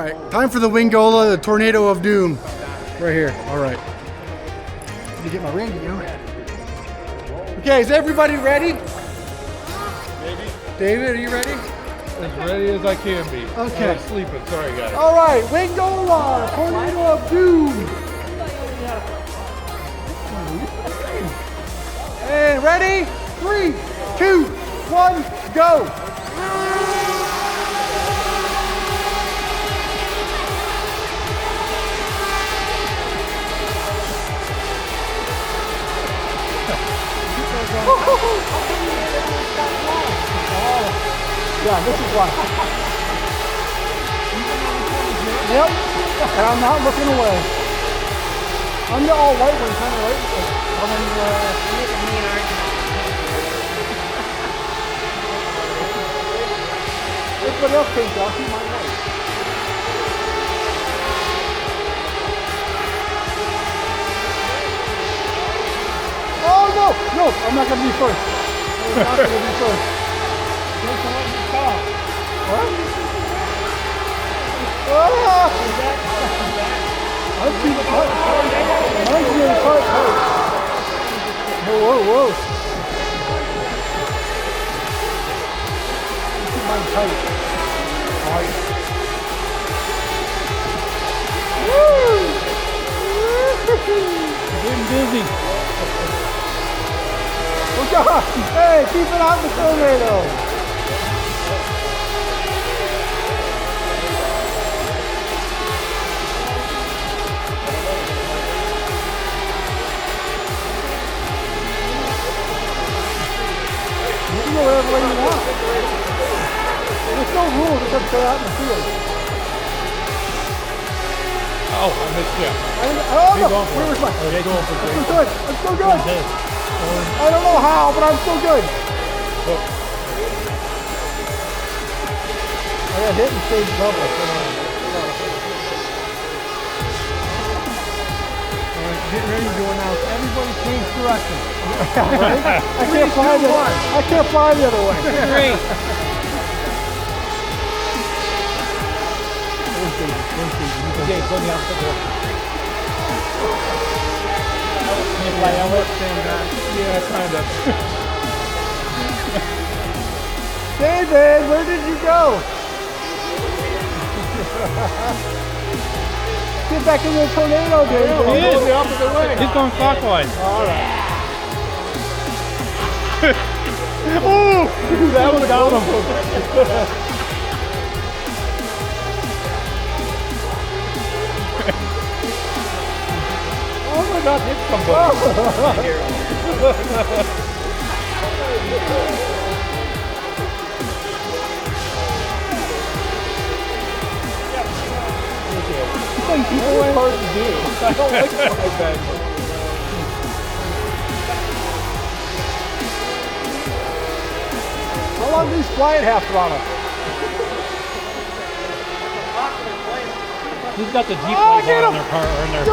right, time for the Wingola Tornado of Doom. Right here. All right. Let me get my Randy going. Okay, is everybody ready? Maybe. David, are you ready? As ready as I can be. Okay. I'm sleeping. Sorry, guys. All right, Wingola Tornado of Doom. And ready? 3, 2, 1, go. Yeah, this is why. Yep, and I'm not looking away. I'm the all white one, kind of right. Everybody else thinks I'll keep my white. Oh no, no, I'm not going to be first. I'm not going to be first. What? Ah! I'm too tight. I'm too tight. Whoa, whoa, whoa. Keep mine tight. Tight. Woo! Getting busy. Oh God! Hey, keep it out the tornado. You can go wherever way you want. There's no rules except stay out in the field. Oh, I missed you. I don't know. Where was mine? Okay, going for I'm still good. I'm still good. I don't know how, but I'm still good. I got hit and stayed double. Getting ready to go now. Everybody change direction. Right? I can't fly the other way. Great. Okay, go the opposite direction. Yeah, kind of. David, where did you go? Get back in the tornado, David. He is the opposite way. He's going clockwise. All right. Ooh, that was down. Oh my God, hit somebody. It's hard to do. I don't like it like that. How long do these fly at half throttle? Who's got the Jeep Oh, lights get on him! in their car or in their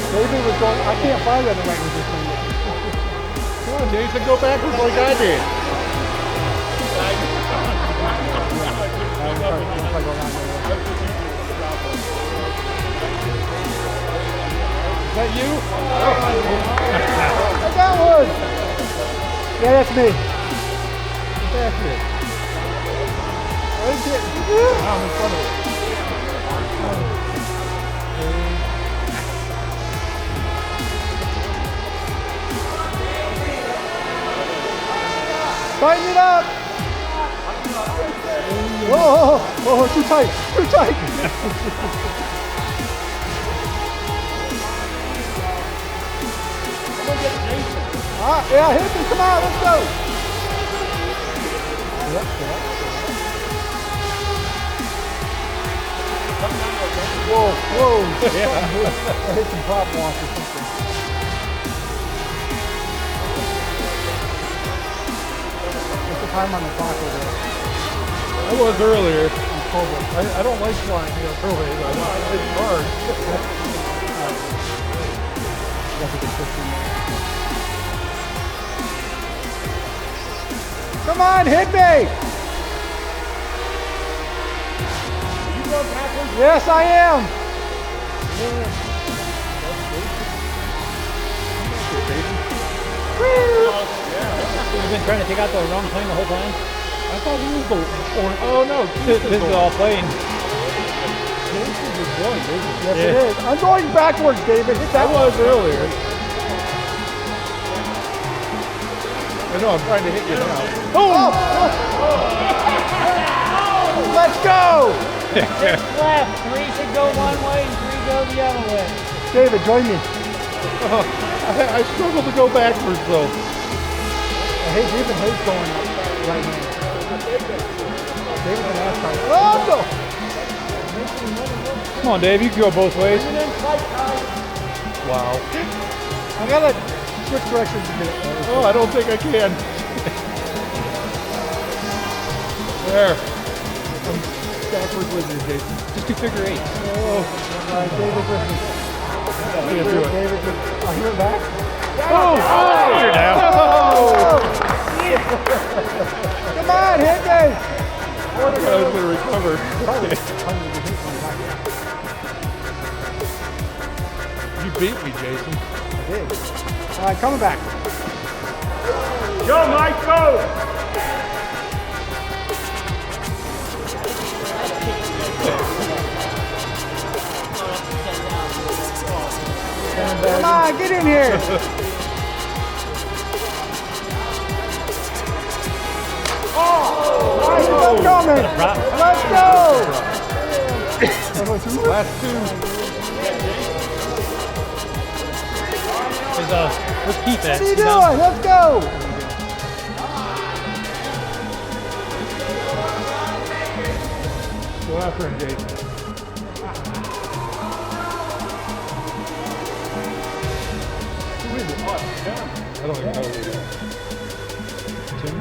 David was going, I can't fly the other way with this thing. Come on, Jason, go backwards like I did. Is that you? I got one! Yeah, that's me. That's it. Right there. I'm in front of it. Tighten it up! Whoa, oh, too tight, too tight! Yeah, hit me, come on, let's go! Yep. Whoa, whoa! Yeah. I hit some prop wash or something. What's the time on the clock over there? I was earlier. I don't like flying early. I didn't fly. hard. Come on, hit me! You go backwards. Yes, I am. You've been trying to take out the wrong plane the whole time? I thought he was the one. Oh no, This is all plane. Yes, it is. I'm going backwards, David. Hit That that one. was earlier. I know, I'm trying to hit you now. Oh! Let's go! Six left. 3 should go one way and 3 go the other way. David, join me. I struggle to go backwards though. Hey, David hates going right now. David's an NASCAR. Oh, go! Come on, Dave. You can go both ways. Wow. I gotta switch directions to get it. Oh, I don't think I can. There. I'm backwards with you, Jason. Just do figure 8. All right, David with me. David, do it. David with me. I'll hear it back. Oh! You're down. Come on, hit me! I was going to recover. You beat me, Jason. I did. All right, coming back. Go, Mike, go! Come on, get in here. Oh, nice, I'm coming. Let's go. Last two. What's Keith at? What are you doing? Let's go. Go after him, Jason. Who is it? Oh, it's Tim. I don't even know who it is. Tim?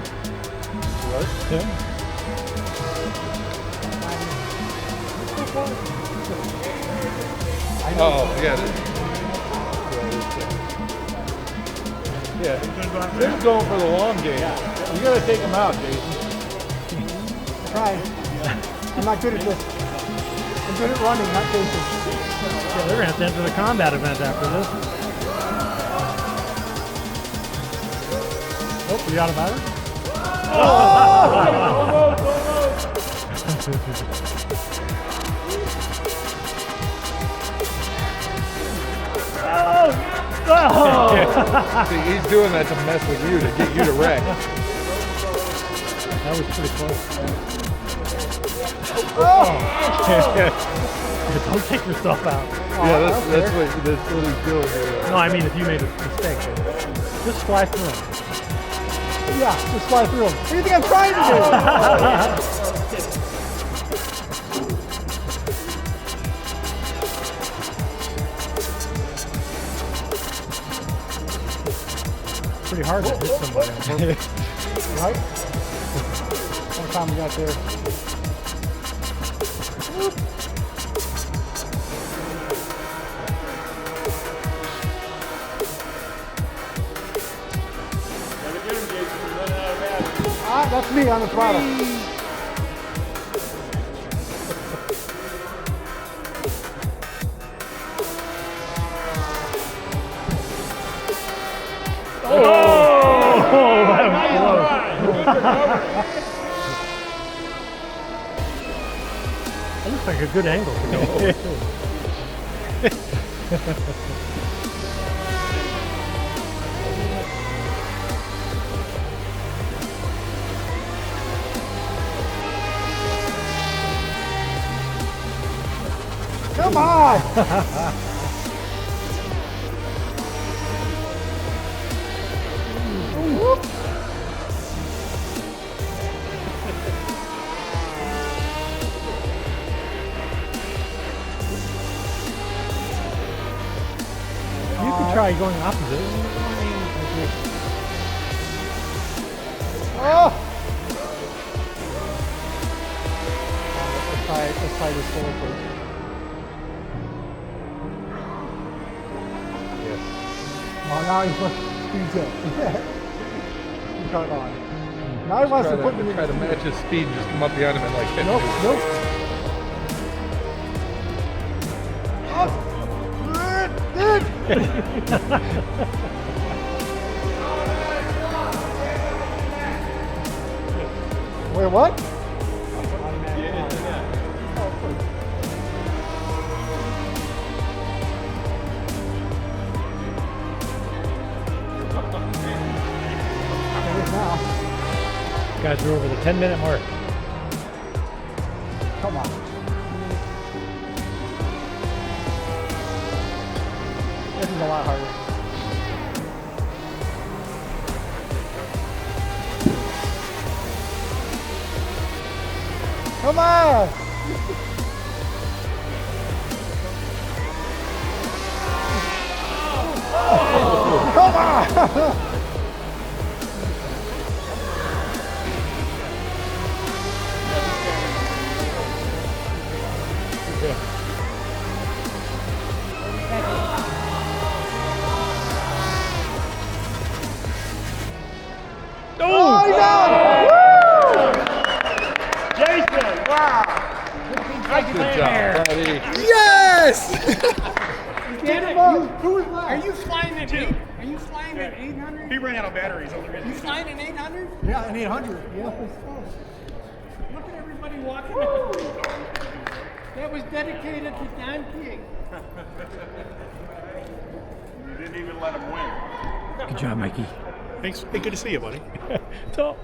What? Tim? Oh, yeah. Yeah, Tim's going for the long game. You gotta take him out, Jason. Try. I'm not good at this. I'm good at running, not chasing. Yeah, they're going to have to enter the combat event after this. Oh, you out of battery? See, he's doing that to mess with you, to get you to wreck. That was pretty close. Don't take yourself out. Yeah, that's what he's doing here. No, I mean if you made a mistake, just fly through them. Yeah, just fly through them. What do you think I'm trying to do? Pretty hard to hit somebody. Right? One time we got there. That's me on the throttle. That looks like a good angle. Come on! You could try going opposite. Oh! Let's try this forward first. Oh, now he speeds up. He caught on. Now he wants to put me in. Try to match his speed and just come up behind him and like hit Nope, him. nope. Wait, what? Guys, we're over the 10-minute mark. Come on. This is a lot harder. Come on! Come on! Oh, he got it! Jason, wow! Good job, buddy. Yes! Get it? Who was last? Are you flying at 8? Are you flying at 800? He ran out of batteries. You flying at 800? Yeah, an 800. Yeah. Look at everybody walking out. That was dedicated to Don King. You didn't even let him win. Good job, Mikey. Thanks. Hey, good to see you, buddy. Top.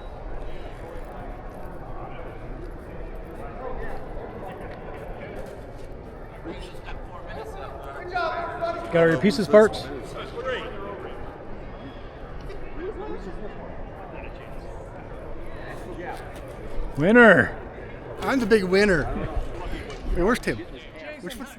Got all your pieces, parts? Winner. I'm the big winner. Hey, where's Tim? Which one's?